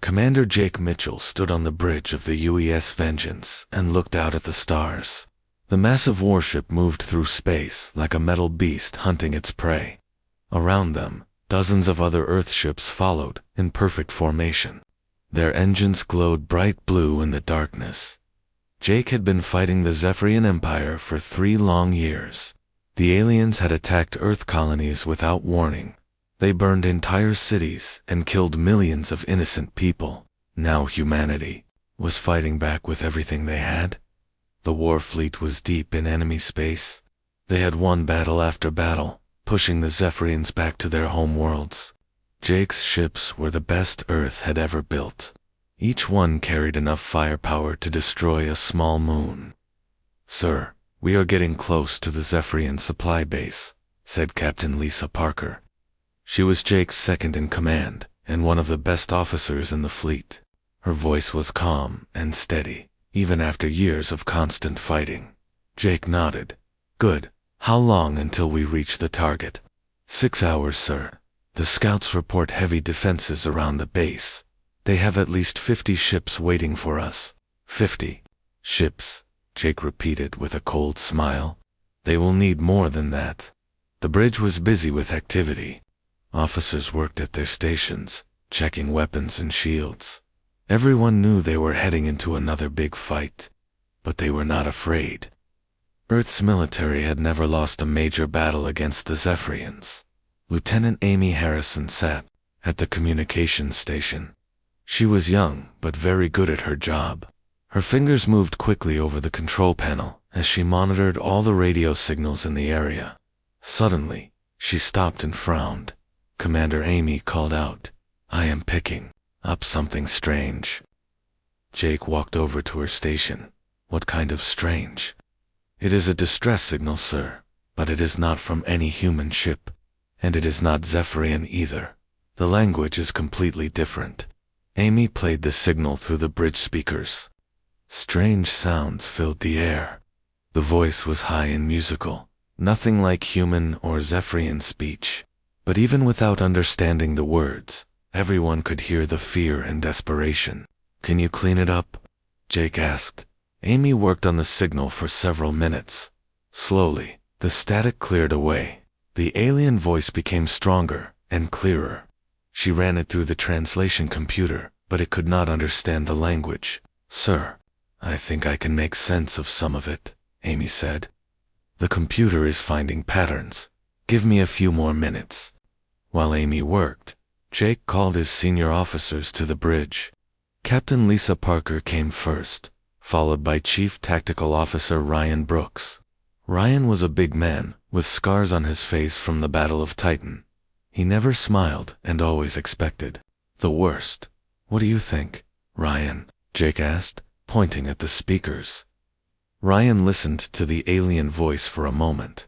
Commander Jake Mitchell stood on the bridge of the UES Vengeance and looked out at the stars. The massive warship moved through space like a metal beast hunting its prey. Around them, dozens of other Earthships followed in perfect formation. Their engines glowed bright blue in the darkness. Jake had been fighting the Zephyrian Empire for 3 long years. The aliens had attacked Earth colonies without warning. They burned entire cities and killed millions of innocent people. Now humanity was fighting back with everything they had. The war fleet was deep in enemy space. They had won battle after battle, pushing the Zephyrians back to their home worlds. Jake's ships were the best Earth had ever built. Each one carried enough firepower to destroy a small moon. "Sir, we are getting close to the Zephyrian supply base," said Captain Lisa Parker. She was Jake's second in command and one of the best officers in the fleet. Her voice was calm and steady, even after years of constant fighting. Jake nodded. "Good. How long until we reach the target?" 6 hours, sir. The scouts report heavy defenses around the base. They have at least 50 ships waiting for us." 50 ships, Jake repeated with a cold smile. "They will need more than that." The bridge was busy with activity. Officers worked at their stations, checking weapons and shields. Everyone knew they were heading into another big fight, but they were not afraid. Earth's military had never lost a major battle against the Zephyrians. Lieutenant Amy Harrison sat at the communications station. She was young, but very good at her job. Her fingers moved quickly over the control panel as she monitored all the radio signals in the area. Suddenly, she stopped and frowned. Commander Amy called out, "I am picking up something strange." Jake walked over to her station. "What kind of strange?" "It is a distress signal, sir, but it is not from any human ship, and it is not Zephyrian either. The language is completely different." Amy played the signal through the bridge speakers. Strange sounds filled the air. The voice was high and musical, nothing like human or Zephyrian speech. But even without understanding the words, everyone could hear the fear and desperation. "Can you clean it up?" Jake asked. Amy worked on the signal for several minutes. Slowly, the static cleared away. The alien voice became stronger and clearer. She ran it through the translation computer, but it could not understand the language. "Sir, I think I can make sense of some of it," Amy said. "The computer is finding patterns. Give me a few more minutes." While Amy worked, Jake called his senior officers to the bridge. Captain Lisa Parker came first, followed by Chief Tactical Officer Ryan Brooks. Ryan was a big man, with scars on his face from the Battle of Titan. He never smiled and always expected the worst. "What do you think, Ryan?" Jake asked, pointing at the speakers. Ryan listened to the alien voice for a moment.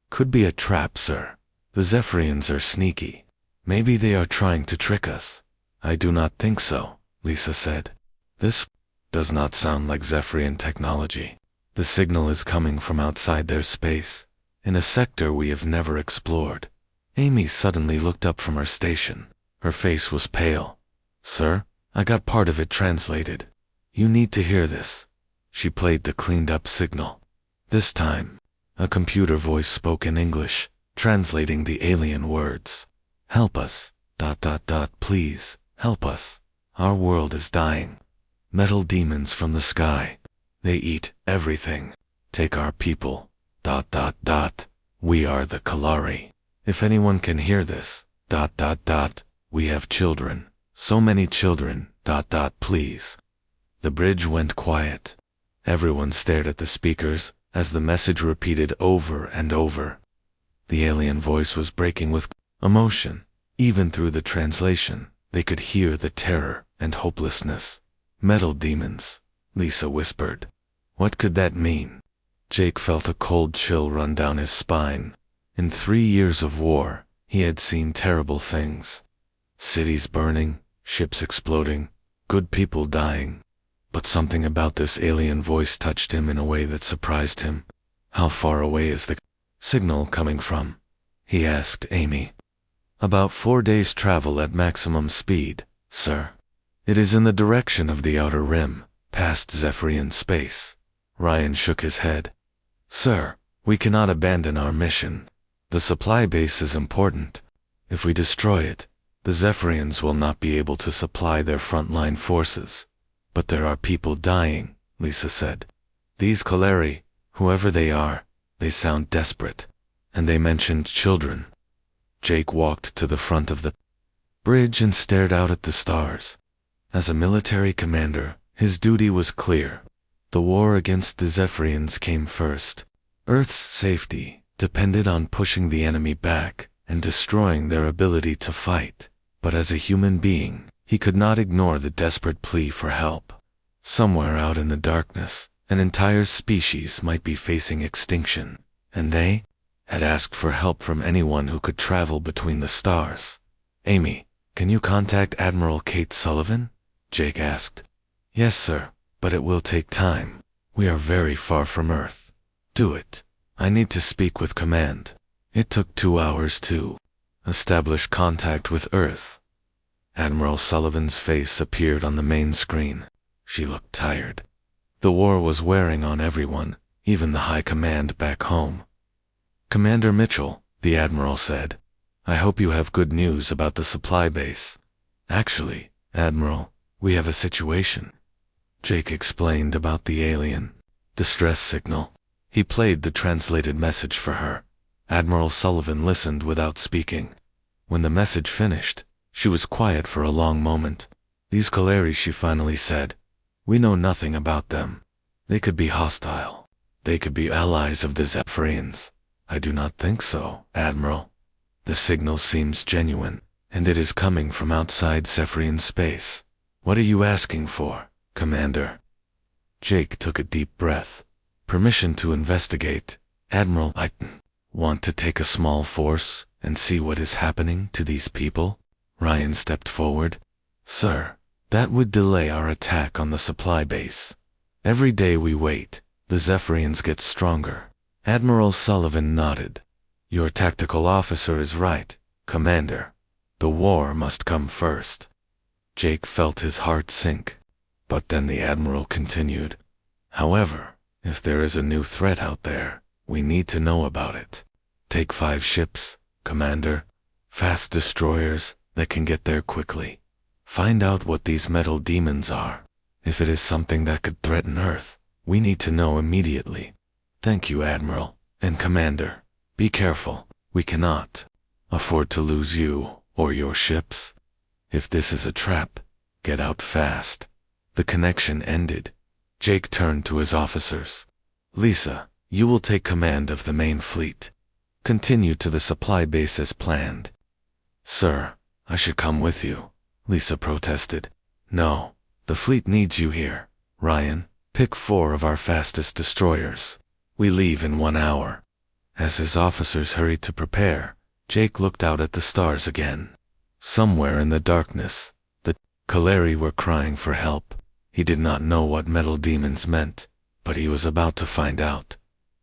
"Could be a trap, sir. The Zephyrians are sneaky. Maybe they are trying to trick us." "I do not think so," Lisa said. "This does not sound like Zephyrian technology. The signal is coming from outside their space, in a sector we have never explored." Amy suddenly looked up from her station. Her face was pale. "Sir, I got part of it translated. You need to hear this." She played the cleaned-up signal. This time, a computer voice spoke in English, translating the alien words. "Help us, ... please, help us. Our world is dying. Metal demons from the sky. They eat everything. Take our people, ... We are the Kalari. If anyone can hear this, ... We have children. So many children, ... please." The bridge went quiet. Everyone stared at the speakers as the message repeated over and over. The alien voice was breaking with emotion. Even through the translation, they could hear the terror and hopelessness. "Metal demons," Lisa whispered. What could that mean? Jake felt a cold chill run down his spine. In 3 years of war, he had seen terrible things. Cities burning, ships exploding, good people dying. But something about this alien voice touched him in a way that surprised him. "How far away is the signal coming from?" he asked Amy. "About 4 days' travel at maximum speed, sir." It is in the direction of the outer rim, past Zephyrian space. Ryan shook his head. Sir, we cannot abandon our mission. The supply base is important. If we destroy it, the Zephyrians will not be able to supply their frontline forces. But there are people dying, Lisa said. These Kaleri, whoever they are, they sound desperate. And they mentioned children. Jake walked to the front of the bridge and stared out at the stars. As a military commander, his duty was clear. The war against the Zephyrians came first. Earth's safety depended on pushing the enemy back and destroying their ability to fight. But as a human being, he could not ignore the desperate plea for help. Somewhere out in the darkness, an entire species might be facing extinction, and they had asked for help from anyone who could travel between the stars. Amy, can you contact Admiral Kate Sullivan? Jake asked. Yes, sir, but it will take time. We are very far from Earth. Do it. I need to speak with command. It took 2 hours to establish contact with Earth. Admiral Sullivan's face appeared on the main screen. She looked tired. The war was wearing on everyone, even the high command back home. Commander Mitchell, the Admiral said, I hope you have good news about the supply base. Actually, Admiral, we have a situation. Jake explained about the alien distress signal. He played the translated message for her. Admiral Sullivan listened without speaking. When the message finished, she was quiet for a long moment. These Kaleri, she finally said. We know nothing about them. They could be hostile. They could be allies of the Zephyrians. I do not think so, Admiral. The signal seems genuine, and it is coming from outside Zephyrian space. What are you asking for, Commander? Jake took a deep breath. Permission to investigate, Admiral. I want to take a small force and see what is happening to these people. Ryan stepped forward. Sir, that would delay our attack on the supply base. Every day we wait, the Zephyrians get stronger. Admiral Sullivan nodded. Your tactical officer is right, Commander. The war must come first. Jake felt his heart sink. But then the Admiral continued. However, if there is a new threat out there, we need to know about it. Take 5 ships, Commander. Fast destroyers that can get there quickly. Find out what these metal demons are. If it is something that could threaten Earth, we need to know immediately. Thank you, Admiral and Commander. Be careful. We cannot afford to lose you or your ships. If this is a trap, get out fast. The connection ended. Jake turned to his officers. Lisa, you will take command of the main fleet. Continue to the supply base as planned. Sir, I should come with you, Lisa protested. No, the fleet needs you here. Ryan, pick 4 of our fastest destroyers. We leave in 1 hour. As his officers hurried to prepare, Jake looked out at the stars again. Somewhere in the darkness, the Kaleri were crying for help. He did not know what metal demons meant, but he was about to find out.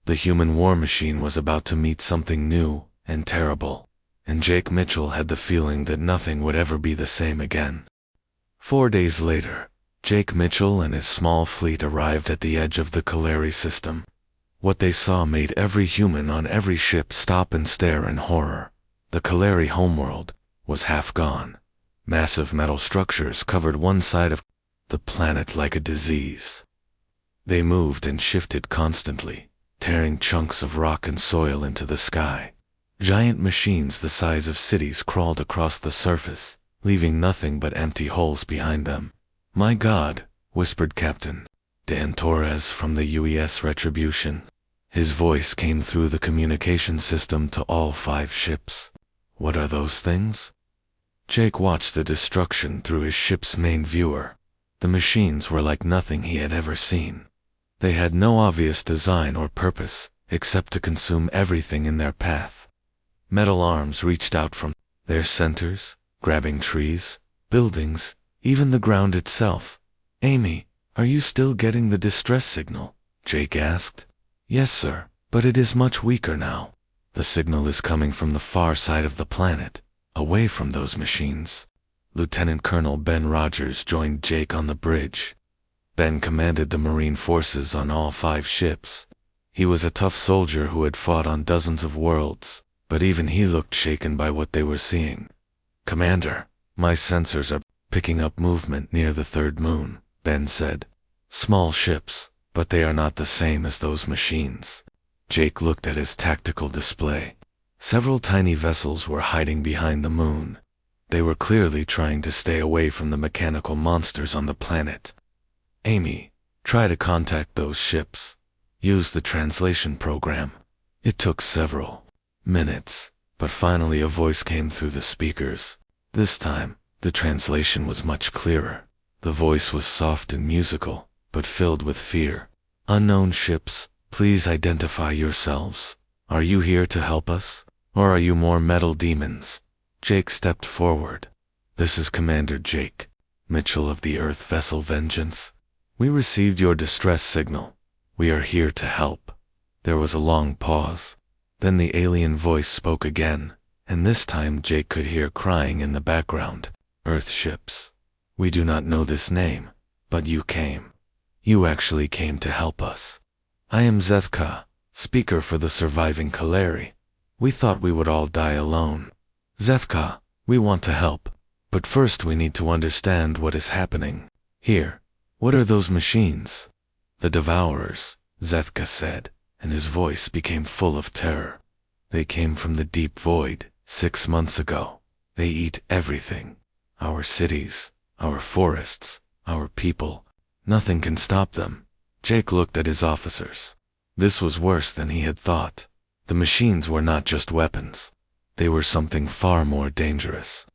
The human war machine was about to meet something new and terrible, and Jake Mitchell had the feeling that nothing would ever be the same again. 4 days later, Jake Mitchell and his small fleet arrived at the edge of the Kaleri system. What they saw made every human on every ship stop and stare in horror. The Kaleri homeworld was half gone. Massive metal structures covered one side of the planet like a disease. They moved and shifted constantly, tearing chunks of rock and soil into the sky. Giant machines the size of cities crawled across the surface, leaving nothing but empty holes behind them. My God, whispered Captain Dan Torres from the UES Retribution. His voice came through the communication system to all 5 ships. What are those things? Jake watched the destruction through his ship's main viewer. The machines were like nothing he had ever seen. They had no obvious design or purpose, except to consume everything in their path. Metal arms reached out from their centers, grabbing trees, buildings, even the ground itself. Amy, are you still getting the distress signal? Jake asked. Yes, sir, but it is much weaker now. The signal is coming from the far side of the planet, away from those machines. Lieutenant Colonel Ben Rogers joined Jake on the bridge. Ben commanded the Marine forces on all 5 ships. He was a tough soldier who had fought on dozens of worlds, but even he looked shaken by what they were seeing. "Commander, my sensors are picking up movement near the 3rd moon," Ben said. "Small ships, but they are not the same as those machines." Jake looked at his tactical display. Several tiny vessels were hiding behind the moon. They were clearly trying to stay away from the mechanical monsters on the planet. "Amy, try to contact those ships. Use the translation program." It took several minutes, but finally a voice came through the speakers. This time, the translation was much clearer. The voice was soft and musical, but filled with fear. "Unknown ships, please identify yourselves. Are you here to help us, or are you more metal demons?" Jake stepped forward. "This is Commander Jake Mitchell of the Earth vessel Vengeance. We received your distress signal. We are here to help." There was a long pause. Then the alien voice spoke again, and this time Jake could hear crying in the background. "Earth ships. We do not know this name, but you came. You actually came to help us. I am Zethka, speaker for the surviving Kaleri. We thought we would all die alone. Zethka, we want to help, but first we need to understand what is happening here. What are those machines?" "The Devourers," Zethka said, and his voice became full of terror. "They came from the deep void 6 months ago. They eat everything. Our cities, our forests, our people. Nothing can stop them." Jake looked at his officers. This was worse than he had thought. The machines were not just weapons. They were something far more dangerous.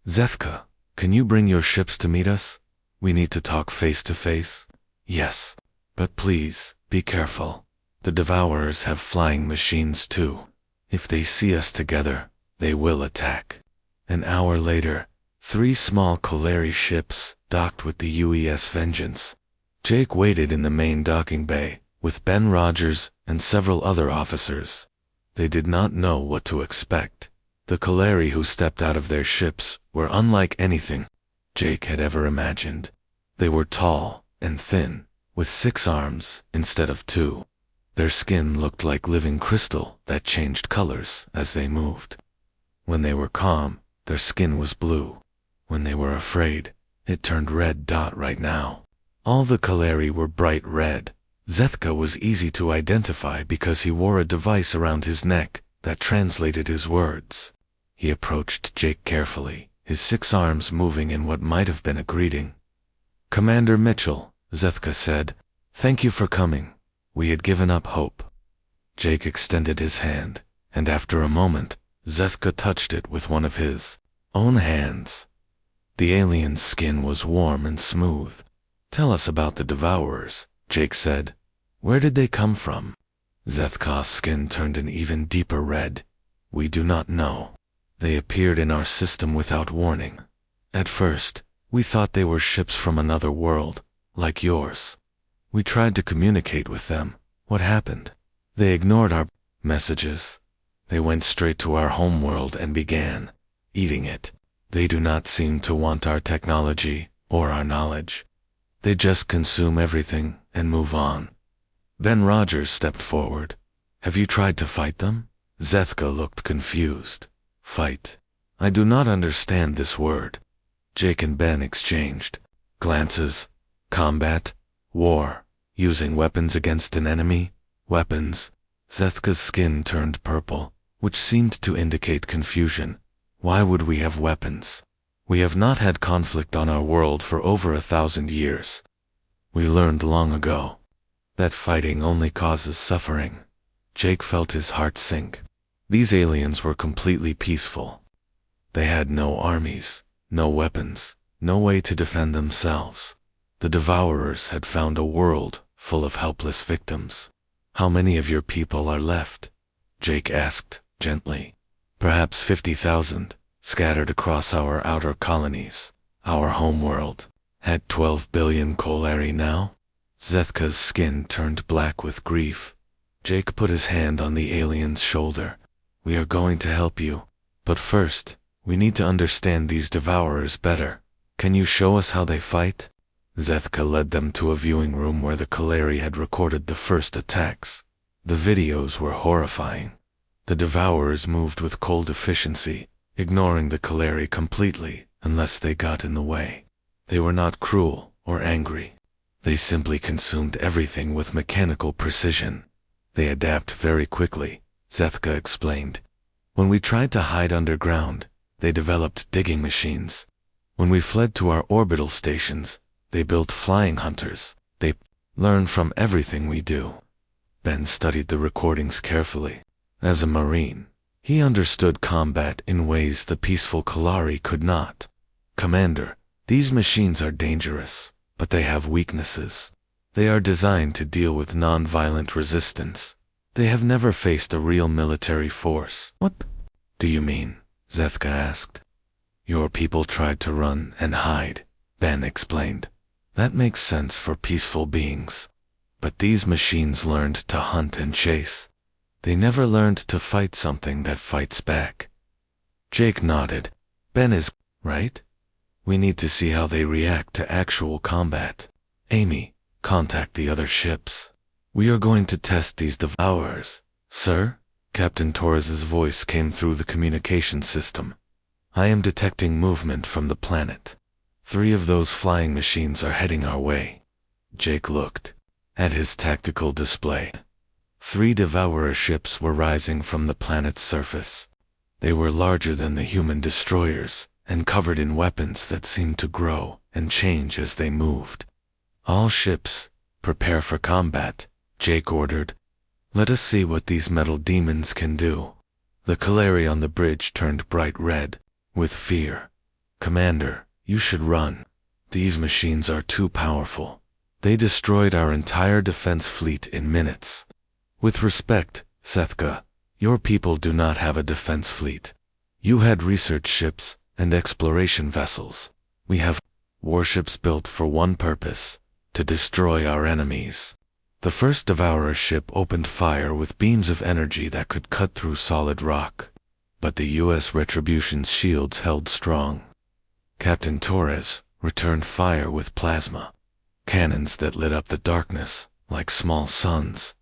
"Zethka, can you bring your ships to meet us? We need to talk face to face." "Yes, but please, be careful. The Devourers have flying machines too. If they see us together, they will attack." An hour later, 3 small Kaleri ships docked with the UES Vengeance. Jake waited in the main docking bay, with Ben Rogers and several other officers. They did not know what to expect. The Kaleri who stepped out of their ships were unlike anything Jake had ever imagined. They were tall and thin, with 6 arms instead of 2. Their skin looked like living crystal that changed colors as they moved. When they were calm, their skin was blue. When they were afraid, it turned red right now. All the Kaleri were bright red. Zethka was easy to identify because he wore a device around his neck that translated his words. He approached Jake carefully, his 6 arms moving in what might have been a greeting. "Commander Mitchell," Zethka said, "thank you for coming. We had given up hope." Jake extended his hand, and after a moment, Zethka touched it with one of his own hands. The alien's skin was warm and smooth. "Tell us about the Devourers," Jake said. "Where did they come from?" Zethka's skin turned an even deeper red. "We do not know. They appeared in our system without warning. At first, we thought they were ships from another world, like yours. We tried to communicate with them. What happened? They ignored our messages. They went straight to our homeworld and began eating it. They do not seem to want our technology or our knowledge. They just consume everything and move on." Ben Rogers stepped forward. "Have you tried to fight them?" Zethka looked confused. "Fight? I do not understand this word." Jake and Ben exchanged glances. "Combat? War? Using weapons against an enemy? Weapons?" Zethka's skin turned purple, which seemed to indicate confusion. "Why would we have weapons? We have not had conflict on our world for over 1,000 years. We learned long ago that fighting only causes suffering." Jake felt his heart sink. These aliens were completely peaceful. They had no armies, no weapons, no way to defend themselves. The Devourers had found a world full of helpless victims. "How many of your people are left?" Jake asked, gently. "Perhaps 50,000, scattered across our outer colonies. Our homeworld had 12 billion Kaleri now." Zethka's skin turned black with grief. Jake put his hand on the alien's shoulder. "We are going to help you, but first, We need to understand these devourers better. Can you show us how they fight? Zethka led them to a viewing room where the Kaleri had recorded the first attacks. The videos were horrifying. The devourers moved with cold efficiency, ignoring the Kaleri completely unless they got in the way. They were not cruel or angry. They simply consumed everything with mechanical precision. They adapt very quickly, Zethka explained. When we tried to hide underground, they developed digging machines. When we fled to our orbital stations, they built flying hunters. They learn from everything we do. Ben studied the recordings carefully. As a Marine, he understood combat in ways the peaceful Kalari could not. Commander, these machines are dangerous, but they have weaknesses. They are designed to deal with non-violent resistance. They have never faced a real military force. What do you mean? Zethka asked. Your people tried to run and hide, Ben explained. That makes sense for peaceful beings. But these machines learned to hunt and chase. They never learned to fight something that fights back. Jake nodded. Ben is right. We need to see how they react to actual combat. Amy, contact the other ships. We are going to test these devourers. Sir? Captain Torres's voice came through the communication system. I am detecting movement from the planet. 3 of those flying machines are heading our way. Jake looked at his tactical display. 3 devourer ships were rising from the planet's surface. They were larger than the human destroyers, and covered in weapons that seemed to grow and change as they moved. All ships, prepare for combat, Jake ordered. Let us see what these metal demons can do. The Kaleri on the bridge turned bright red, with fear. Commander, you should run. These machines are too powerful. They destroyed our entire defense fleet in minutes. With respect, Zethka, your people do not have a defense fleet. You had research ships and exploration vessels. We have warships built for one purpose, to destroy our enemies. The first devourer ship opened fire with beams of energy that could cut through solid rock. But the U.S. Retribution's shields held strong. Captain Torres returned fire with plasma, cannons that lit up the darkness like small suns.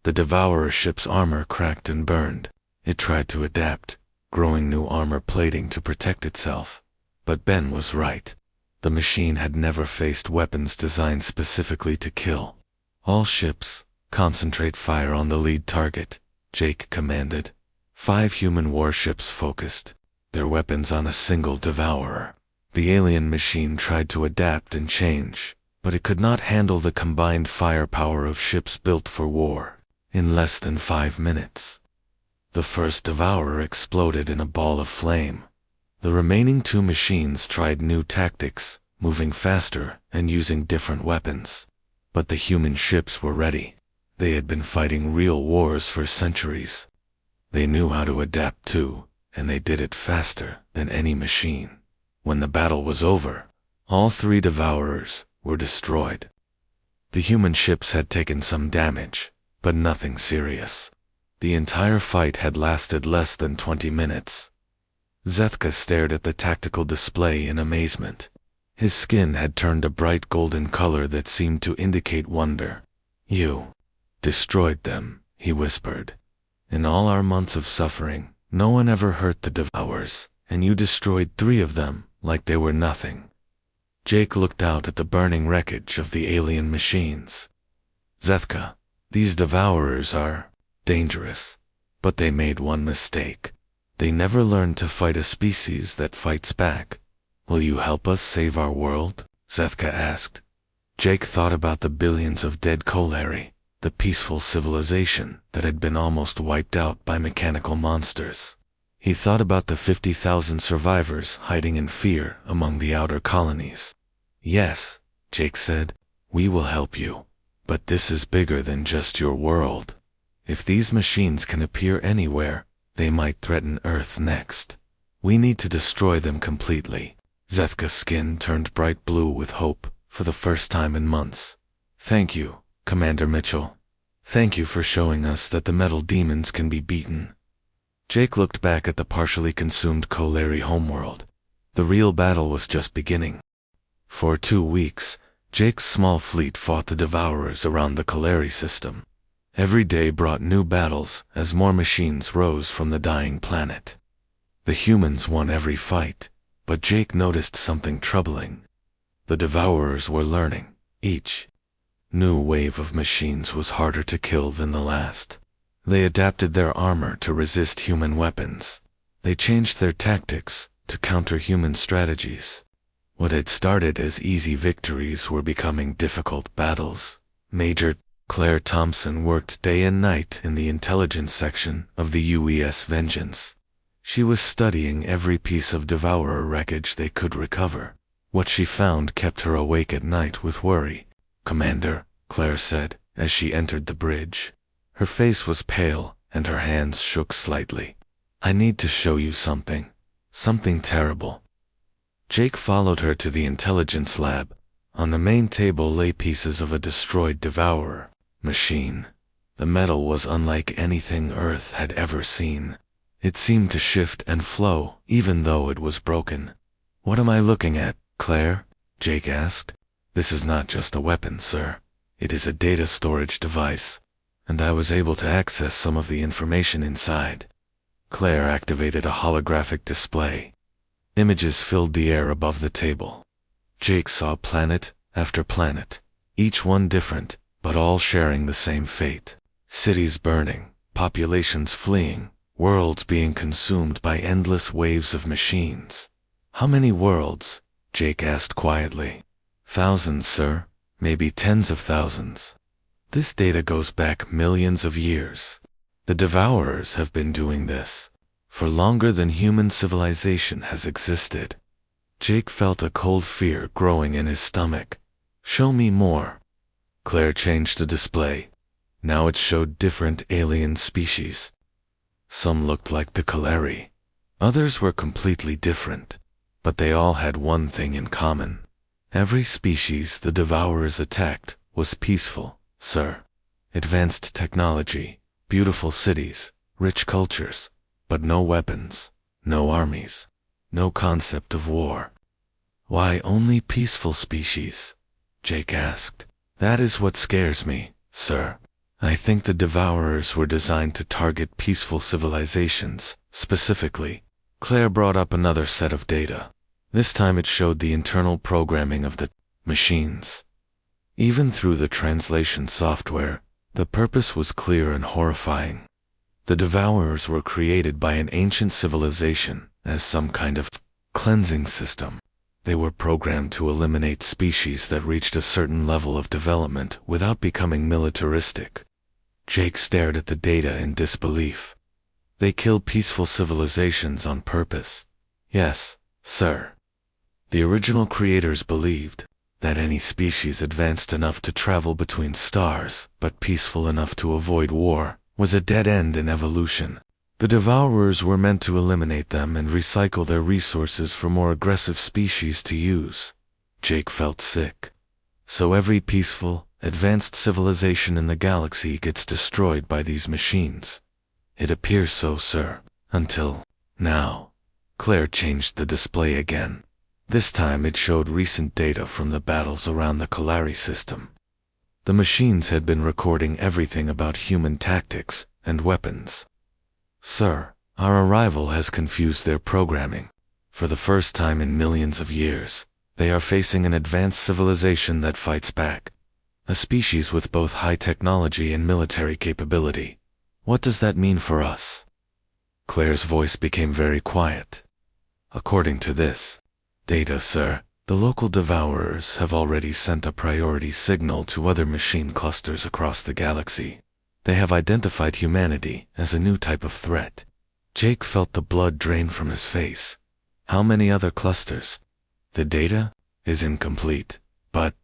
The devourer ship's armor cracked and burned. It tried to adapt, growing new armor plating to protect itself. But Ben was right. The machine had never faced weapons designed specifically to kill. All ships, concentrate fire on the lead target, Jake commanded. 5 human warships focused, their weapons on a single devourer. The alien machine tried to adapt and change, but it could not handle the combined firepower of ships built for war. In less than 5 minutes, the first devourer exploded in a ball of flame. The remaining 2 machines tried new tactics, moving faster and using different weapons. But the human ships were ready. They had been fighting real wars for centuries. They knew how to adapt too, and they did it faster than any machine. When the battle was over, all 3 devourers were destroyed. The human ships had taken some damage, but nothing serious. The entire fight had lasted less than 20 minutes. Zethka stared at the tactical display in amazement. His skin had turned a bright golden color that seemed to indicate wonder. You destroyed them, he whispered. In all our months of suffering, no one ever hurt the devourers, and you destroyed 3 of them like they were nothing. Jake looked out at the burning wreckage of the alien machines. Zethka, these devourers are dangerous, but they made one mistake. They never learned to fight a species that fights back. Will you help us save our world? Zethka asked. Jake thought about the billions of dead Kaleri, the peaceful civilization that had been almost wiped out by mechanical monsters. He thought about the 50,000 survivors hiding in fear among the outer colonies. Yes, Jake said, we will help you. But this is bigger than just your world. If these machines can appear anywhere, they might threaten Earth next. We need to destroy them completely. Zethka's skin turned bright blue with hope for the first time in months. Thank you, Commander Mitchell. Thank you for showing us that the metal demons can be beaten. Jake looked back at the partially consumed Kolari homeworld. The real battle was just beginning. For 2 weeks, Jake's small fleet fought the Devourers around the Kolari system. Every day brought new battles as more machines rose from the dying planet. The humans won every fight, but Jake noticed something troubling. The Devourers were learning. Each new wave of machines was harder to kill than the last. They adapted their armor to resist human weapons. They changed their tactics to counter human strategies. What had started as easy victories were becoming difficult battles. Major Claire Thompson worked day and night in the intelligence section of the UES Vengeance. She was studying every piece of Devourer wreckage they could recover. What she found kept her awake at night with worry. "Commander," Claire said, as she entered the bridge. Her face was pale, and her hands shook slightly. "I need to show you something. Something terrible." Jake followed her to the intelligence lab. On the main table lay pieces of a destroyed Devourer machine. The metal was unlike anything Earth had ever seen. It seemed to shift and flow, even though it was broken. "What am I looking at, Claire?" Jake asked. "This is not just a weapon, sir. It is a data storage device, and I was able to access some of the information inside." Claire activated a holographic display. Images filled the air above the table. Jake saw planet after planet, each one different, but all sharing the same fate. Cities burning, populations fleeing, worlds being consumed by endless waves of machines. "How many worlds?" Jake asked quietly. "Thousands, sir. Maybe tens of thousands. This data goes back millions of years. The Devourers have been doing this for longer than human civilization has existed." Jake felt a cold fear growing in his stomach. "Show me more." Claire changed the display. Now it showed different alien species. Some looked like the Kolari. Others were completely different, but they all had one thing in common. Every species the Devourers attacked was peaceful, sir. Advanced technology, beautiful cities, rich cultures, but no weapons, no armies, no concept of war. "Why only peaceful species?" Jake asked. "That is what scares me, sir. I think the Devourers were designed to target peaceful civilizations, specifically." Claire brought up another set of data. This time it showed the internal programming of the machines. Even through the translation software, the purpose was clear and horrifying. The Devourers were created by an ancient civilization as some kind of cleansing system. They were programmed to eliminate species that reached a certain level of development without becoming militaristic. Jake stared at the data in disbelief. "They kill peaceful civilizations on purpose." "Yes, sir." The original creators believed that any species advanced enough to travel between stars, but peaceful enough to avoid war, was a dead end in evolution. The Devourers were meant to eliminate them and recycle their resources for more aggressive species to use. Jake felt sick. So every peaceful, advanced civilization in the galaxy gets destroyed by these machines. It appears so, sir, until now. Claire changed the display again. This time it showed recent data from the battles around the Kolari system. The machines had been recording everything about human tactics and weapons. "Sir, our arrival has confused their programming. For the first time in millions of years, they are facing an advanced civilization that fights back. A species with both high technology and military capability. What does that mean for us?" Claire's voice became very quiet. "According to this data, sir, the local Devourers have already sent a priority signal to other machine clusters across the galaxy. They have identified humanity as a new type of threat." Jake felt the blood drain from his face. "How many other clusters?" "The data is incomplete, but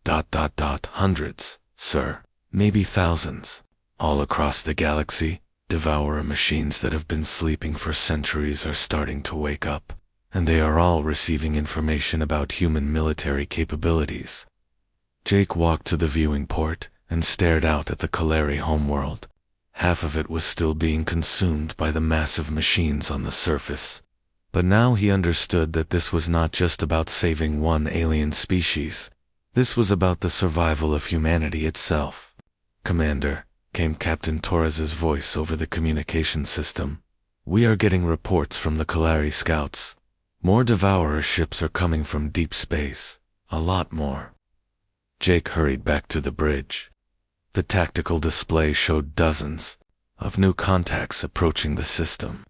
hundreds, sir, maybe thousands. All across the galaxy, Devourer machines that have been sleeping for centuries are starting to wake up, and they are all receiving information about human military capabilities." Jake walked to the viewing port and stared out at the Kolari homeworld. Half of it was still being consumed by the massive machines on the surface. But now he understood that this was not just about saving one alien species. This was about the survival of humanity itself. "Commander," came Captain Torres's voice over the communication system. "We are getting reports from the Kalari scouts. More Devourer ships are coming from deep space. A lot more." Jake hurried back to the bridge. The tactical display showed dozens of new contacts approaching the system.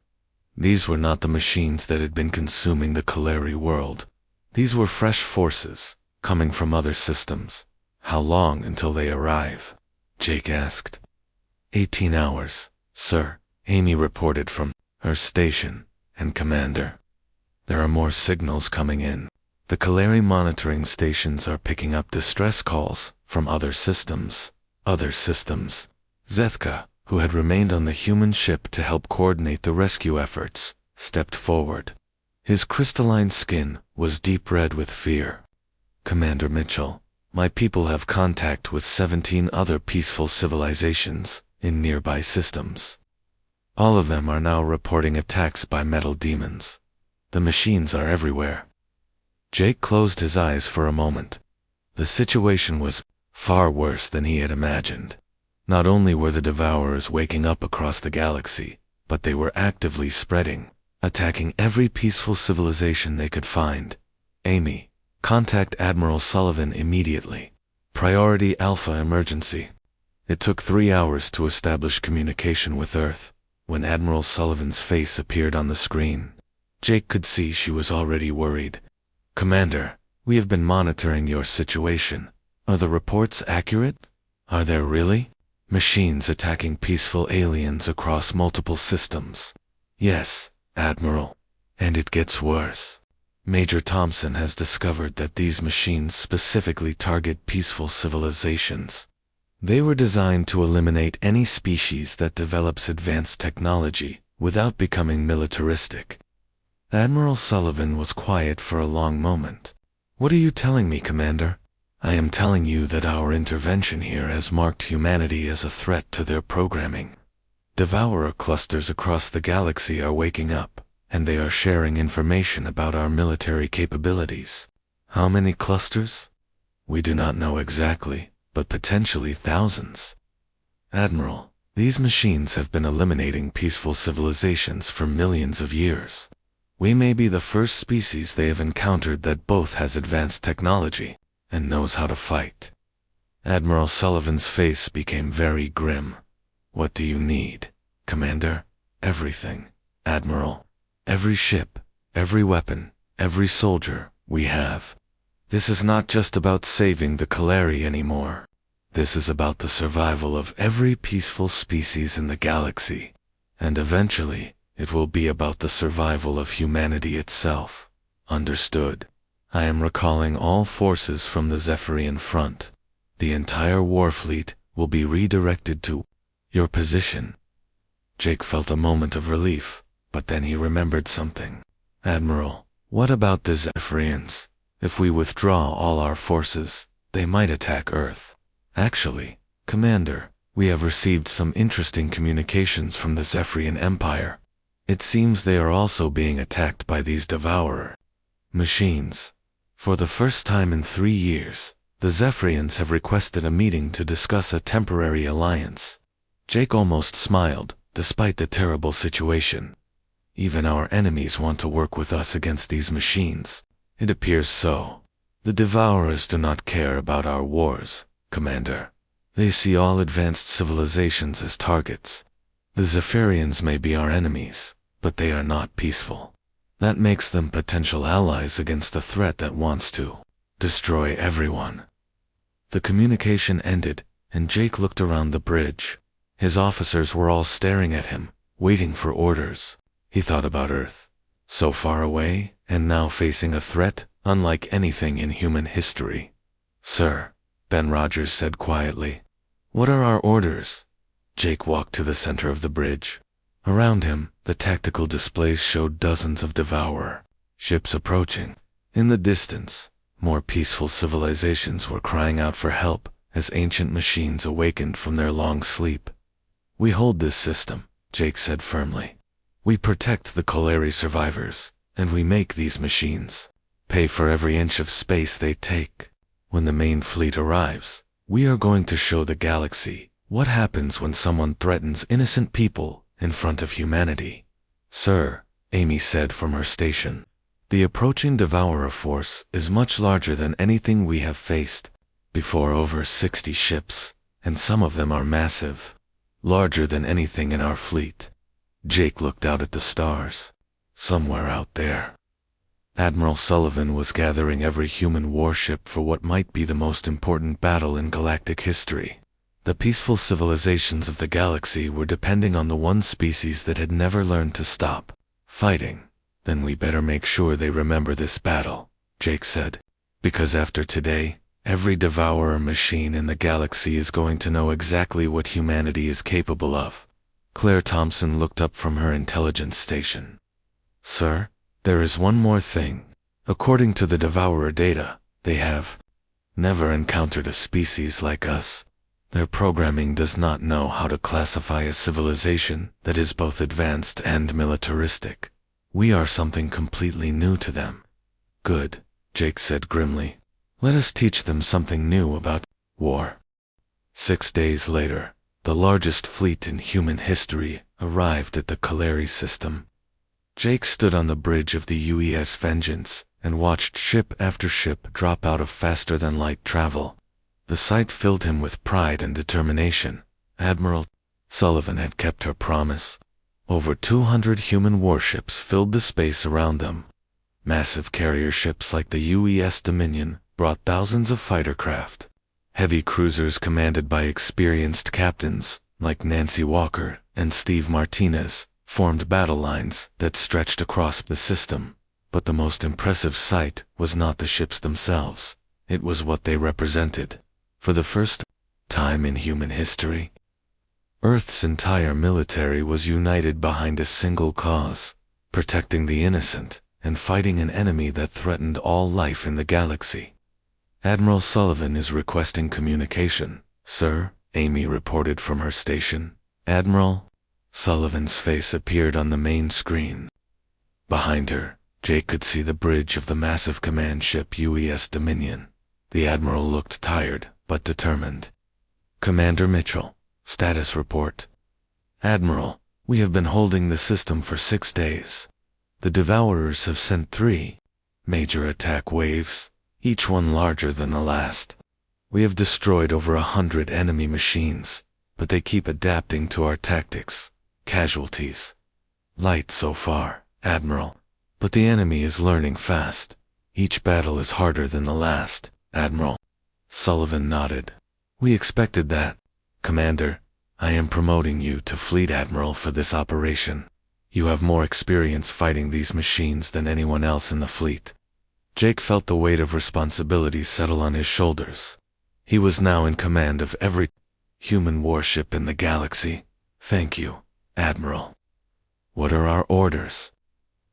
These were not the machines that had been consuming the Kalari world. These were fresh forces, coming from other systems. "How long until they arrive?" Jake asked. 18 hours, sir, Amy reported from her station. "And Commander, there are more signals coming in. The Kalari monitoring stations are picking up distress calls from other systems. Zethka, who had remained on the human ship to help coordinate the rescue efforts, stepped forward. His crystalline skin was deep red with fear. "Commander Mitchell, my people have contact with 17 other peaceful civilizations in nearby systems. All of them are now reporting attacks by metal demons. The machines are everywhere." Jake closed his eyes for a moment. The situation was far worse than he had imagined. Not only were the Devourers waking up across the galaxy, but they were actively spreading, attacking every peaceful civilization they could find. "Amy, contact Admiral Sullivan immediately. Priority Alpha emergency." It took 3 hours to establish communication with Earth. When Admiral Sullivan's face appeared on the screen, Jake could see she was already worried. "Commander, we have been monitoring your situation. Are the reports accurate? Are there really machines attacking peaceful aliens across multiple systems?" "Yes, Admiral. And it gets worse. Major Thompson has discovered that these machines specifically target peaceful civilizations. They were designed to eliminate any species that develops advanced technology without becoming militaristic." Admiral Sullivan was quiet for a long moment. "What are you telling me, Commander?" "I am telling you that our intervention here has marked humanity as a threat to their programming. Devourer clusters across the galaxy are waking up, and they are sharing information about our military capabilities." "How many clusters?" "We do not know exactly, but potentially thousands. Admiral, these machines have been eliminating peaceful civilizations for millions of years. We may be the first species they have encountered that both has advanced technology and knows how to fight." Admiral Sullivan's face became very grim. "What do you need, Commander?" "Everything, Admiral. Every ship, every weapon, every soldier we have. This is not just about saving the Kalari anymore. This is about the survival of every peaceful species in the galaxy. And eventually, it will be about the survival of humanity itself. Understood? I am recalling all forces from the Zephyrian front. The entire war fleet will be redirected to your position." Jake felt a moment of relief, but then he remembered something. "Admiral, what about the Zephyrians? If we withdraw all our forces, they might attack Earth." "Actually, Commander, we have received some interesting communications from the Zephyrian Empire. It seems they are also being attacked by these Devourer machines. For the first time in 3 years, the Zephyrians have requested a meeting to discuss a temporary alliance." Jake almost smiled, despite the terrible situation. "Even our enemies want to work with us against these machines. It appears so. The Devourers do not care about our wars, Commander. They see all advanced civilizations as targets. The Zephyrians may be our enemies, but they are not peaceful. That makes them potential allies against a threat that wants to destroy everyone." The communication ended, and Jake looked around the bridge. His officers were all staring at him, waiting for orders. He thought about Earth, so far away, and now facing a threat unlike anything in human history. "Sir," Ben Rogers said quietly. "What are our orders?" Jake walked to the center of the bridge. Around him, the tactical displays showed dozens of Devourer ships approaching. In the distance, more peaceful civilizations were crying out for help as ancient machines awakened from their long sleep. We hold this system, Jake said firmly. We protect the Kaleri survivors, and we make these machines pay for every inch of space they take. When the main fleet arrives, we are going to show the galaxy what happens when someone threatens innocent people in front of humanity. Sir, Amy said from her station, the approaching Devourer force is much larger than anything we have faced before. Over 60 ships, and some of them are massive, larger than anything in our fleet. Jake looked out at the stars. Somewhere out there, Admiral Sullivan was gathering every human warship for what might be the most important battle in galactic history. The peaceful civilizations of the galaxy were depending on the one species that had never learned to stop fighting. Then we better make sure they remember this battle, Jake said. Because after today, every Devourer machine in the galaxy is going to know exactly what humanity is capable of. Claire Thompson looked up from her intelligence station. Sir, there is one more thing. According to the Devourer data, they have never encountered a species like us. Their programming does not know how to classify a civilization that is both advanced and militaristic. We are something completely new to them. Good, Jake said grimly. Let us teach them something new about war. 6 days later, the largest fleet in human history arrived at the Kaleri system. Jake stood on the bridge of the UES Vengeance and watched ship after ship drop out of faster-than-light travel. The sight filled him with pride and determination. Admiral Sullivan had kept her promise. Over 200 human warships filled the space around them. Massive carrier ships like the UES Dominion brought thousands of fighter craft. Heavy cruisers commanded by experienced captains like Nancy Walker and Steve Martinez formed battle lines that stretched across the system. But the most impressive sight was not the ships themselves. It was what they represented. For the first time in human history, Earth's entire military was united behind a single cause, protecting the innocent and fighting an enemy that threatened all life in the galaxy. Admiral Sullivan is requesting communication, sir, Amy reported from her station. Admiral Sullivan's face appeared on the main screen. Behind her, Jake could see the bridge of the massive command ship UES Dominion. The Admiral looked tired, but determined. Commander Mitchell, status report. Admiral, we have been holding the system for 6 days. The Devourers have sent 3 major attack waves, each one larger than the last. We have destroyed over 100 enemy machines, but they keep adapting to our tactics. Casualties light so far, Admiral, but the enemy is learning fast. Each battle is harder than the last, Admiral. Sullivan nodded. We expected that. Commander, I am promoting you to Fleet Admiral for this operation. You have more experience fighting these machines than anyone else in the fleet. Jake felt the weight of responsibility settle on his shoulders. He was now in command of every human warship in the galaxy. Thank you, Admiral. What are our orders?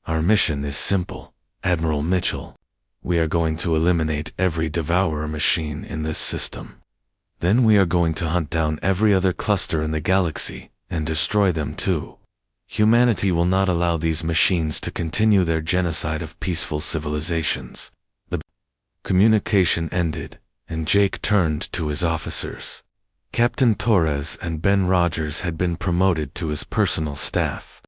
Our mission is simple, Admiral Mitchell. We are going to eliminate every Devourer machine in this system. Then we are going to hunt down every other cluster in the galaxy and destroy them too. Humanity will not allow these machines to continue their genocide of peaceful civilizations. The communication ended, and Jake turned to his officers. Captain Torres and Ben Rogers had been promoted to his personal staff.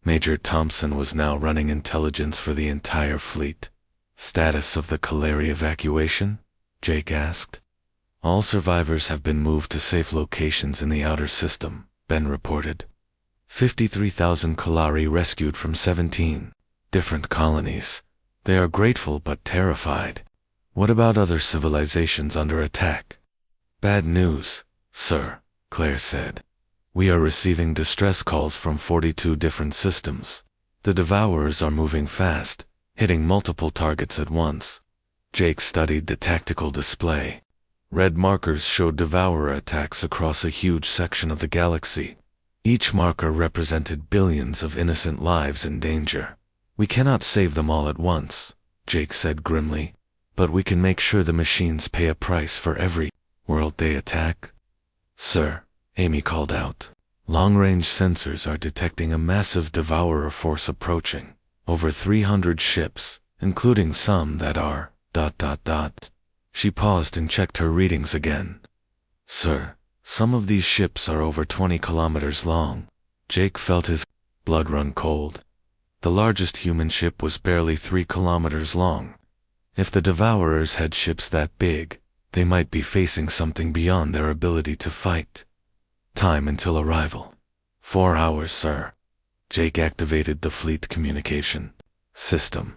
Major Thompson was now running intelligence for the entire fleet. Status of the Kaleri evacuation? Jake asked. All survivors have been moved to safe locations in the outer system, Ben reported. 53,000 Kaleri rescued from 17 different colonies. They are grateful but terrified. What about other civilizations under attack? Bad news, sir, Claire said. We are receiving distress calls from 42 different systems. The Devourers are moving fast, hitting multiple targets at once. Jake studied the tactical display. Red markers showed Devourer attacks across a huge section of the galaxy. Each marker represented billions of innocent lives in danger. We cannot save them all at once, Jake said grimly, but we can make sure the machines pay a price for every world they attack. Sir, Amy called out. Long-range sensors are detecting a massive devourer force approaching. Over 300 ships, including some that are... She paused and checked her readings again. Sir, some of these ships are over 20 kilometers long. Jake felt his blood run cold. The largest human ship was barely 3 kilometers long. If the devourers had ships that big, they might be facing something beyond their ability to fight. Time until arrival. 4 hours, sir. Jake activated the fleet communication system.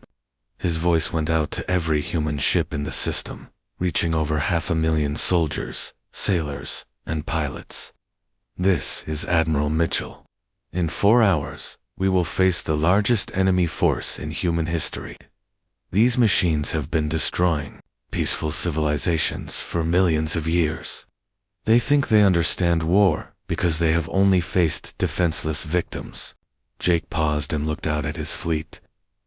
His voice went out to every human ship in the system, reaching over 500,000 soldiers, sailors, and pilots. This is Admiral Mitchell. In 4 hours, we will face the largest enemy force in human history. These machines have been destroying peaceful civilizations for millions of years. They think they understand war because they have only faced defenseless victims. Jake paused and looked out at his fleet.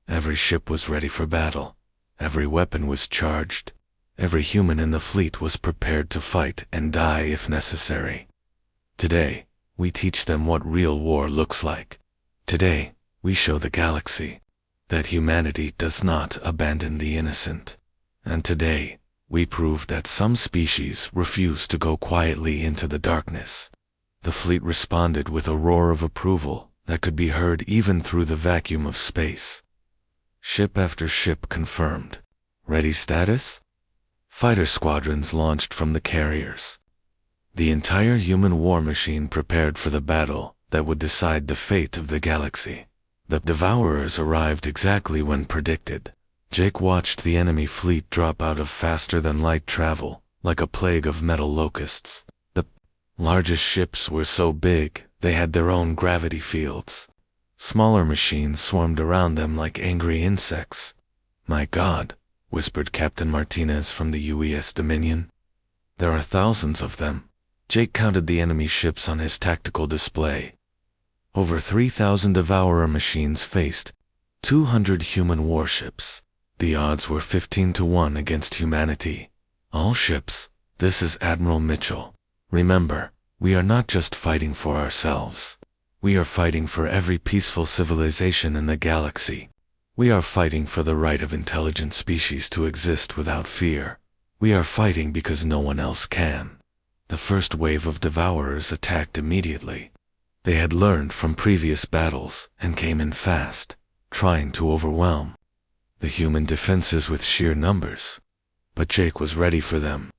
Every ship was ready for battle. Every weapon was charged. Every human in the fleet was prepared to fight and die if necessary. Today, we teach them what real war looks like. Today, we show the galaxy that humanity does not abandon the innocent. And today, we prove that some species refuse to go quietly into the darkness. The fleet responded with a roar of approval that could be heard even through the vacuum of space. Ship after ship confirmed. Ready status? Fighter squadrons launched from the carriers. The entire human war machine prepared for the battle that would decide the fate of the galaxy. The devourers arrived exactly when predicted. Jake watched the enemy fleet drop out of faster-than-light travel, like a plague of metal locusts. The largest ships were so big, they had their own gravity fields. Smaller machines swarmed around them like angry insects. "My God," whispered Captain Martinez from the UES Dominion. "There are thousands of them." Jake counted the enemy ships on his tactical display. Over 3,000 devourer machines faced 200 human warships. The odds were 15-1 against humanity. All ships, this is Admiral Mitchell. Remember, we are not just fighting for ourselves. We are fighting for every peaceful civilization in the galaxy. We are fighting for the right of intelligent species to exist without fear. We are fighting because no one else can. The first wave of devourers attacked immediately. They had learned from previous battles and came in fast, trying to overwhelm the human defenses with sheer numbers. But Jake was ready for them.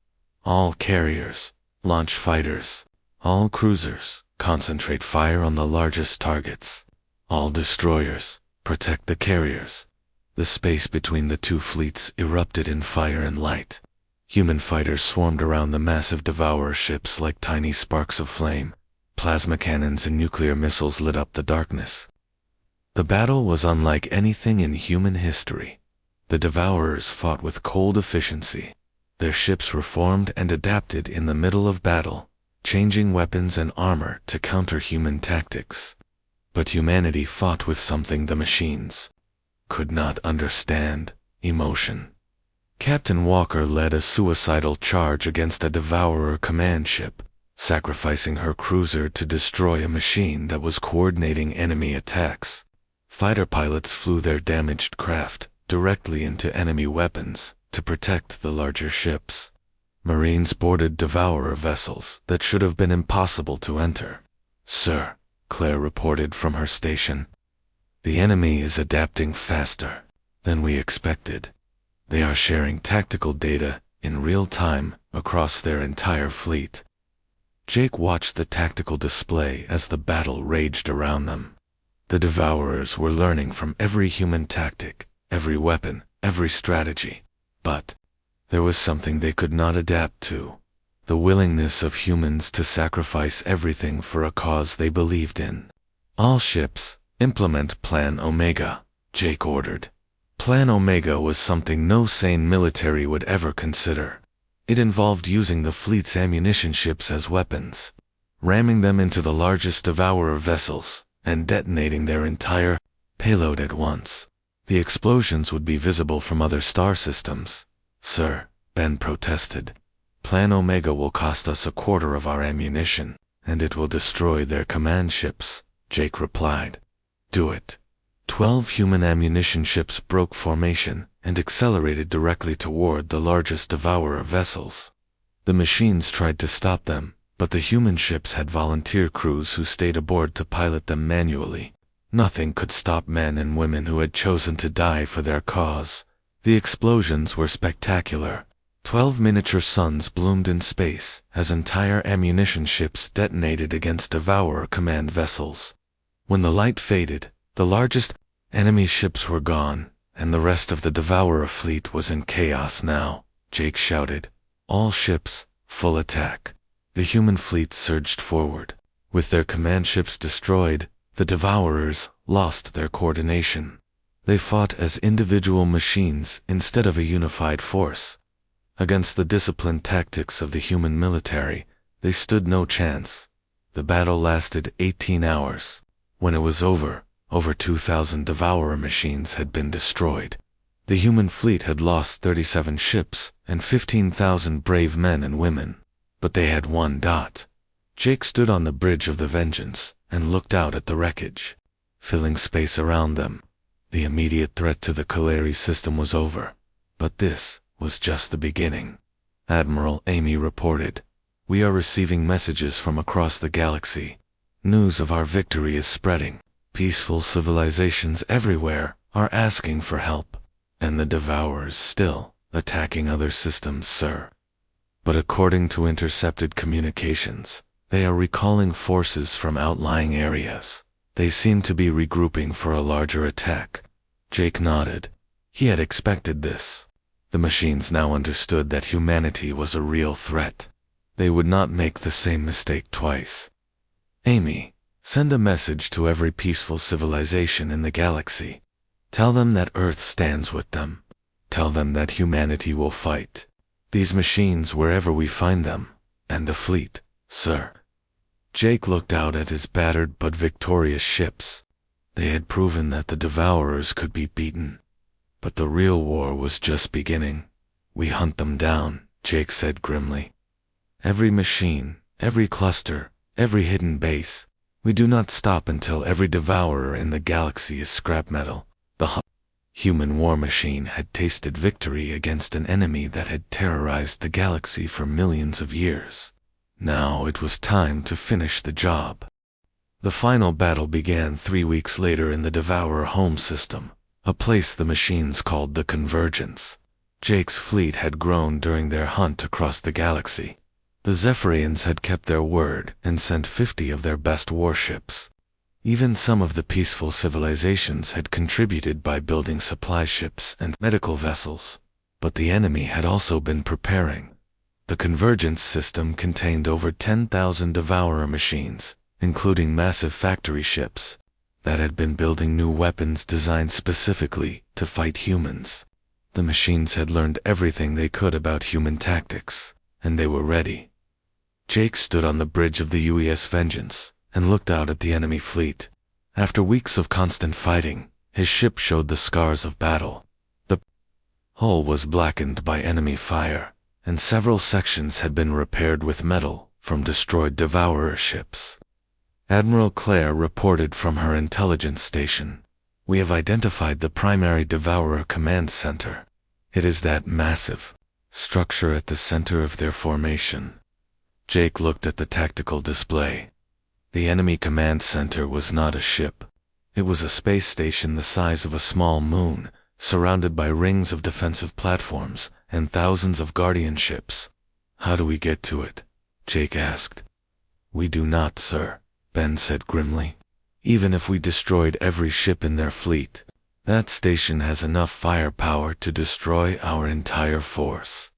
All carriers, launch fighters, all cruisers, concentrate fire on the largest targets. All destroyers, protect the carriers. The space between the two fleets erupted in fire and light. Human fighters swarmed around the massive devourer ships like tiny sparks of flame. Plasma cannons and nuclear missiles lit up the darkness. The battle was unlike anything in human history. The devourers fought with cold efficiency. Their ships reformed and adapted in the middle of battle, changing weapons and armor to counter human tactics. But humanity fought with something the machines could not understand: emotion. Captain Walker led a suicidal charge against a devourer command ship, sacrificing her cruiser to destroy a machine that was coordinating enemy attacks. Fighter pilots flew their damaged craft directly into enemy weapons to protect the larger ships. Marines boarded devourer vessels that should have been impossible to enter. "Sir," Claire reported from her station, "the enemy is adapting faster than we expected. They are sharing tactical data in real time across their entire fleet." Jake watched the tactical display as the battle raged around them. The devourers were learning from every human tactic, every weapon, every strategy. But there was something they could not adapt to: the willingness of humans to sacrifice everything for a cause they believed in. "All ships, implement Plan Omega," Jake ordered. Plan Omega was something no sane military would ever consider. It involved using the fleet's ammunition ships as weapons, ramming them into the largest devourer vessels, and detonating their entire payload at once. The explosions would be visible from other star systems. "Sir," Ben protested, "Plan Omega will cost us a quarter of our ammunition. and it will destroy their command ships, Jake replied. Do it. 12 human ammunition ships broke formation and accelerated directly toward the largest Devourer vessels. The machines tried to stop them, but the human ships had volunteer crews who stayed aboard to pilot them manually. Nothing could stop men and women who had chosen to die for their cause. The explosions were spectacular. 12 miniature suns bloomed in space as entire ammunition ships detonated against Devourer command vessels. When the light faded, the largest enemy ships were gone, and the rest of the Devourer fleet was in chaos now. Jake shouted, "All ships, full attack." The human fleet surged forward. With their command ships destroyed, the Devourers lost their coordination. They fought as individual machines instead of a unified force. Against the disciplined tactics of the human military, they stood no chance. The battle lasted 18 hours. When it was over 2,000 Devourer machines had been destroyed. The human fleet had lost 37 ships and 15,000 brave men and women. But they had one. Jake stood on the bridge of the Vengeance and looked out at the wreckage, filling space around them. The immediate threat to the Kalari system was over. But this was just the beginning. Admiral Amy reported, "We are receiving messages from across the galaxy. News of our victory is spreading. Peaceful civilizations everywhere are asking for help. And the Devourers still attacking other systems, sir. But according to intercepted communications, they are recalling forces from outlying areas. They seem to be regrouping for a larger attack." Jake nodded. He had expected this. The machines now understood that humanity was a real threat. They would not make the same mistake twice. "Amy, send a message to every peaceful civilization in the galaxy. Tell them that Earth stands with them. Tell them that humanity will fight. These machines wherever we find them, and the fleet, sir." Jake looked out at his battered but victorious ships. They had proven that the Devourers could be beaten. But the real war was just beginning. "We hunt them down," Jake said grimly. "Every machine, every cluster, every hidden base. We do not stop until every Devourer in the galaxy is scrap metal." The human war machine had tasted victory against an enemy that had terrorized the galaxy for millions of years. Now it was time to finish the job. The final battle began 3 weeks later in the Devourer home system, a place the machines called the Convergence. Jake's fleet had grown during their hunt across the galaxy. The Zephyrians had kept their word and sent 50 of their best warships. Even some of the peaceful civilizations had contributed by building supply ships and medical vessels. But the enemy had also been preparing. The Convergence system contained over 10,000 Devourer machines, including massive factory ships, that had been building new weapons designed specifically to fight humans. The machines had learned everything they could about human tactics, and they were ready. Jake stood on the bridge of the UES Vengeance and looked out at the enemy fleet. After weeks of constant fighting, his ship showed the scars of battle. The hull was blackened by enemy fire, and several sections had been repaired with metal from destroyed Devourer ships. Admiral Claire reported from her intelligence station, "We have identified the primary Devourer command center. It is that massive structure at the center of their formation." Jake looked at the tactical display. The enemy command center was not a ship. It was a space station the size of a small moon, surrounded by rings of defensive platforms and thousands of guardian ships. "How do we get to it?" Jake asked. "We do not, sir," Ben said grimly. "Even if we destroyed every ship in their fleet, that station has enough firepower to destroy our entire force."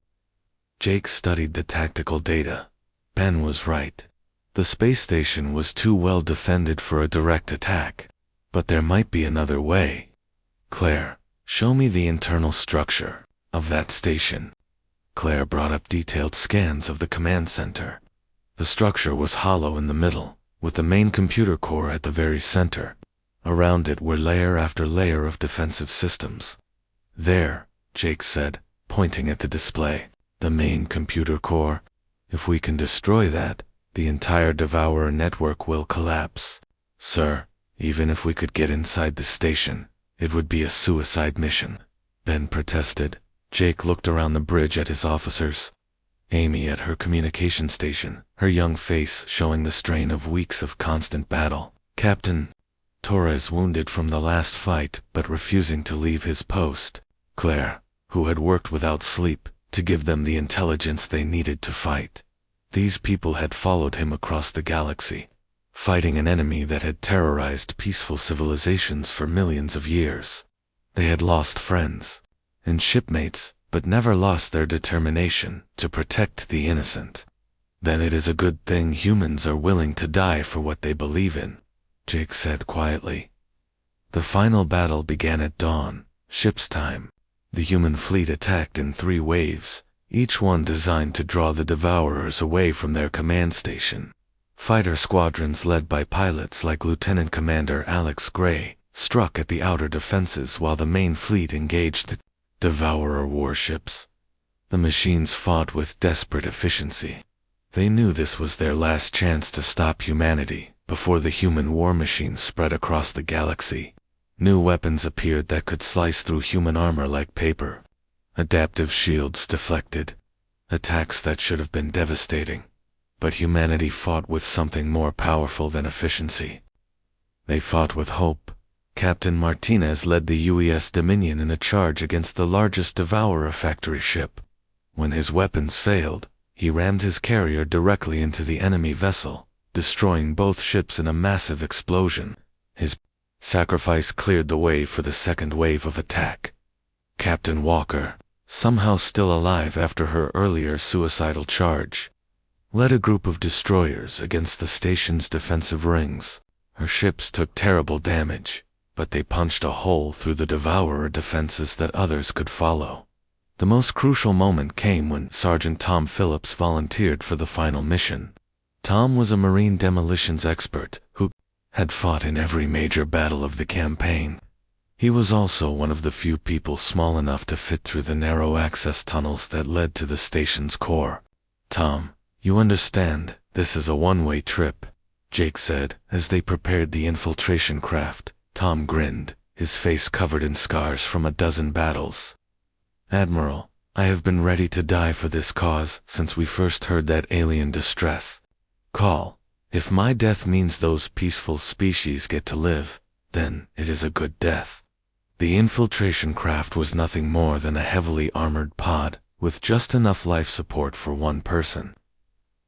Jake studied the tactical data. Ben was right. The space station was too well defended for a direct attack. But there might be another way. "Claire, show me the internal structure of that station." Claire brought up detailed scans of the command center. The structure was hollow in the middle, with the main computer core at the very center. Around it were layer after layer of defensive systems. "There," Jake said, pointing at the display. "The main computer core. If we can destroy that, The entire Devourer network will collapse. Sir, even if we could get inside the station, it would be a suicide mission, Ben protested. Jake looked around the bridge at his officers. Amy at her communication station, her young face showing the strain of weeks of constant battle. Captain Torres wounded from the last fight but refusing to leave his post. Claire, who had worked without sleep to give them the intelligence they needed to fight. These people had followed him across the galaxy, fighting an enemy that had terrorized peaceful civilizations for millions of years. They had lost friends and shipmates, but never lost their determination to protect the innocent. Then it is a good thing humans are willing to die for what they believe in, Jake said quietly. The final battle began at dawn, ship's time. The human fleet attacked in 3 waves, each one designed to draw the Devourers away from their command station. Fighter squadrons led by pilots like Lieutenant Commander Alex Gray struck at the outer defenses while the main fleet engaged the Devourer warships. The machines fought with desperate efficiency. They knew this was their last chance to stop humanity before the human war machines spread across the galaxy. New weapons appeared that could slice through human armor like paper. Adaptive shields deflected attacks that should have been devastating. But humanity fought with something more powerful than efficiency. They fought with hope. Captain Martinez led the UES Dominion in a charge against the largest Devourer factory ship. When his weapons failed, he rammed his carrier directly into the enemy vessel, destroying both ships in a massive explosion. His sacrifice cleared the way for the second wave of attack. Captain Walker, somehow still alive after her earlier suicidal charge, led a group of destroyers against the station's defensive rings. Her ships took terrible damage, but they punched a hole through the Devourer defenses that others could follow. The most crucial moment came when Sergeant Tom Phillips volunteered for the final mission. Tom was a marine demolitions expert who had fought in every major battle of the campaign. He was also one of the few people small enough to fit through the narrow access tunnels that led to the station's core. Tom, you understand, this is a one-way trip, Jake said as they prepared the infiltration craft. Tom grinned, his face covered in scars from a dozen battles. Admiral, I have been ready to die for this cause since we first heard that alien distress call. If my death means those peaceful species get to live, then it is a good death. The infiltration craft was nothing more than a heavily armored pod, with just enough life support for one person.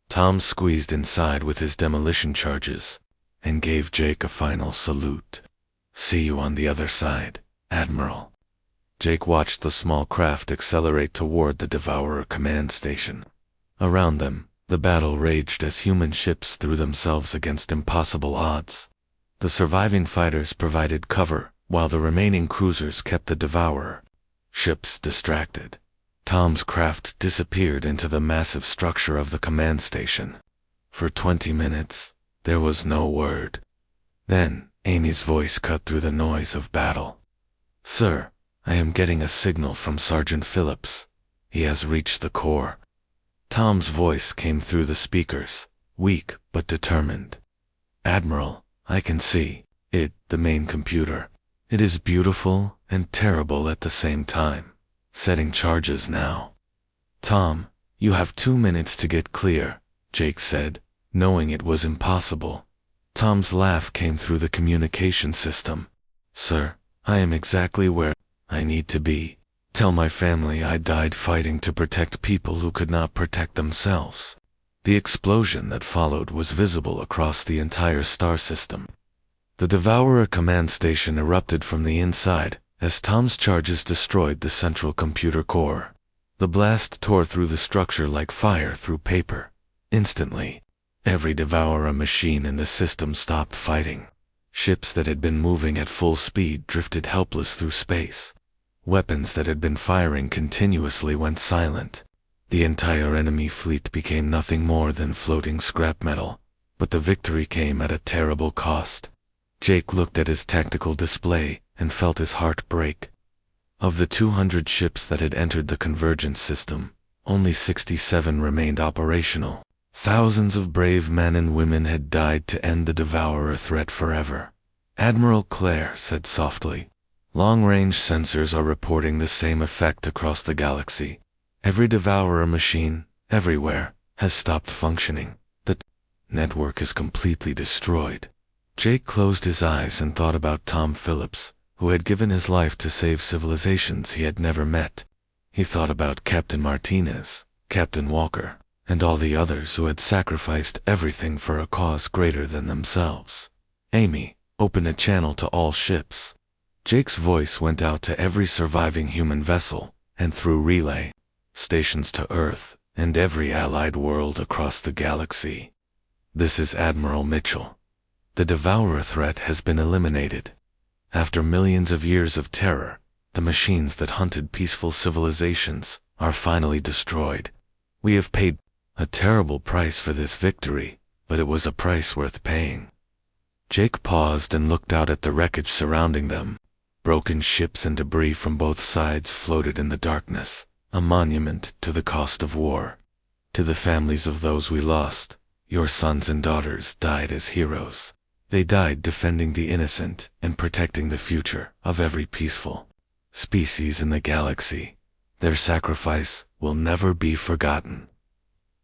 Tom squeezed inside with his demolition charges, and gave Jake a final salute. See you on the other side, Admiral. Jake watched the small craft accelerate toward the Devourer command station. Around them, the battle raged as human ships threw themselves against impossible odds. The surviving fighters provided cover, while the remaining cruisers kept the Devourer ships distracted. Tom's craft disappeared into the massive structure of the command station. For 20 minutes, there was no word. Then, Amy's voice cut through the noise of battle. Sir, I am getting a signal from Sergeant Phillips. He has reached the core. Tom's voice came through the speakers, weak but determined. Admiral, I can see it, the main computer. It is beautiful and terrible at the same time. Setting charges now. Tom, you have 2 minutes to get clear, Jake said, knowing it was impossible. Tom's laugh came through the communication system. Sir, I am exactly where I need to be. Tell my family I died fighting to protect people who could not protect themselves. The explosion that followed was visible across the entire star system. The Devourer command station erupted from the inside as Tom's charges destroyed the central computer core. The blast tore through the structure like fire through paper. Instantly, every Devourer machine in the system stopped fighting. Ships that had been moving at full speed drifted helpless through space. Weapons that had been firing continuously went silent. The entire enemy fleet became nothing more than floating scrap metal, but the victory came at a terrible cost. Jake looked at his tactical display and felt his heart break. Of the 200 ships that had entered the convergence system, only 67 remained operational. Thousands of brave men and women had died to end the Devourer threat forever. Admiral Claire said softly, "Long-range sensors are reporting the same effect across the galaxy. Every Devourer machine, everywhere, has stopped functioning. The network is completely destroyed." Jake closed his eyes and thought about Tom Phillips, who had given his life to save civilizations he had never met. He thought about Captain Martinez, Captain Walker, and all the others who had sacrificed everything for a cause greater than themselves. "Amy, open a channel to all ships." Jake's voice went out to every surviving human vessel, and through relay stations to Earth and every allied world across the galaxy. "This is Admiral Mitchell. The Devourer threat has been eliminated. After millions of years of terror, the machines that hunted peaceful civilizations are finally destroyed. We have paid a terrible price for this victory, but it was a price worth paying." Jake paused and looked out at the wreckage surrounding them. Broken ships and debris from both sides floated in the darkness, a monument to the cost of war. "To the families of those we lost, your sons and daughters died as heroes. They died defending the innocent and protecting the future of every peaceful species in the galaxy. Their sacrifice will never be forgotten."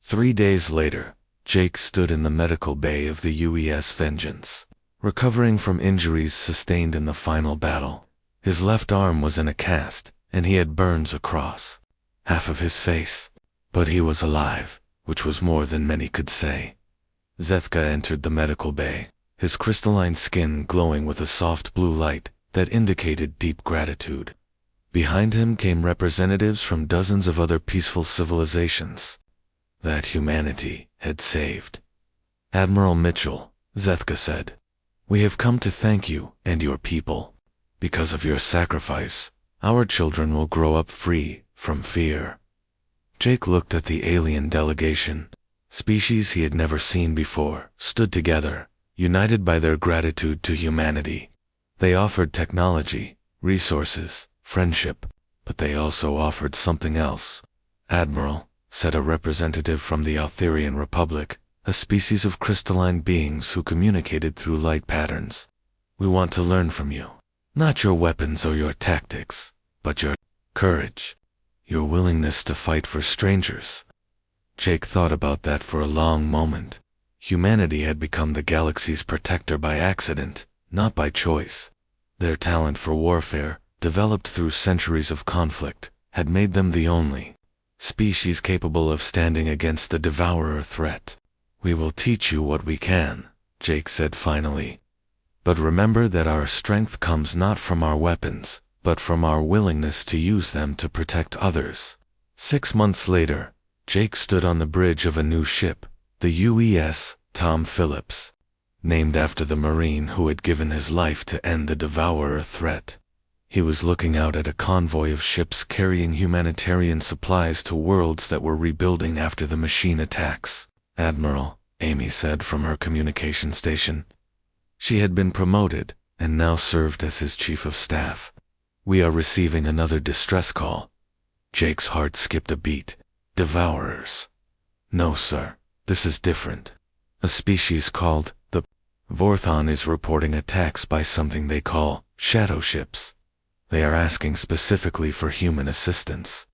3 days later, Jake stood in the medical bay of the UES Vengeance, recovering from injuries sustained in the final battle. His left arm was in a cast, and he had burns across half of his face. But he was alive, which was more than many could say. Zethka entered the medical bay, his crystalline skin glowing with a soft blue light that indicated deep gratitude. Behind him came representatives from dozens of other peaceful civilizations that humanity had saved. "Admiral Mitchell," Zethka said, "we have come to thank you and your people. Because of your sacrifice, our children will grow up free from fear." Jake looked at the alien delegation. Species he had never seen before stood together, united by their gratitude to humanity. They offered technology, resources, friendship, but they also offered something else. "Admiral," said a representative from the Altherian Republic, a species of crystalline beings who communicated through light patterns, "we want to learn from you. Not your weapons or your tactics, but your courage, your willingness to fight for strangers." Jake thought about that for a long moment. Humanity had become the galaxy's protector by accident, not by choice. Their talent for warfare, developed through centuries of conflict, had made them the only species capable of standing against the Devourer threat. "We will teach you what we can," Jake said finally. "But remember that our strength comes not from our weapons, but from our willingness to use them to protect others." 6 months later, Jake stood on the bridge of a new ship, the UES Tom Phillips, named after the Marine who had given his life to end the Devourer threat. He was looking out at a convoy of ships carrying humanitarian supplies to worlds that were rebuilding after the machine attacks. "Admiral," Amy said from her communication station. She had been promoted and now served as his chief of staff. "We are receiving another distress call." Jake's heart skipped a beat. "Devourers?" "No, sir. This is different. A species called the Vorthon is reporting attacks by something they call shadow ships. They are asking specifically for human assistance."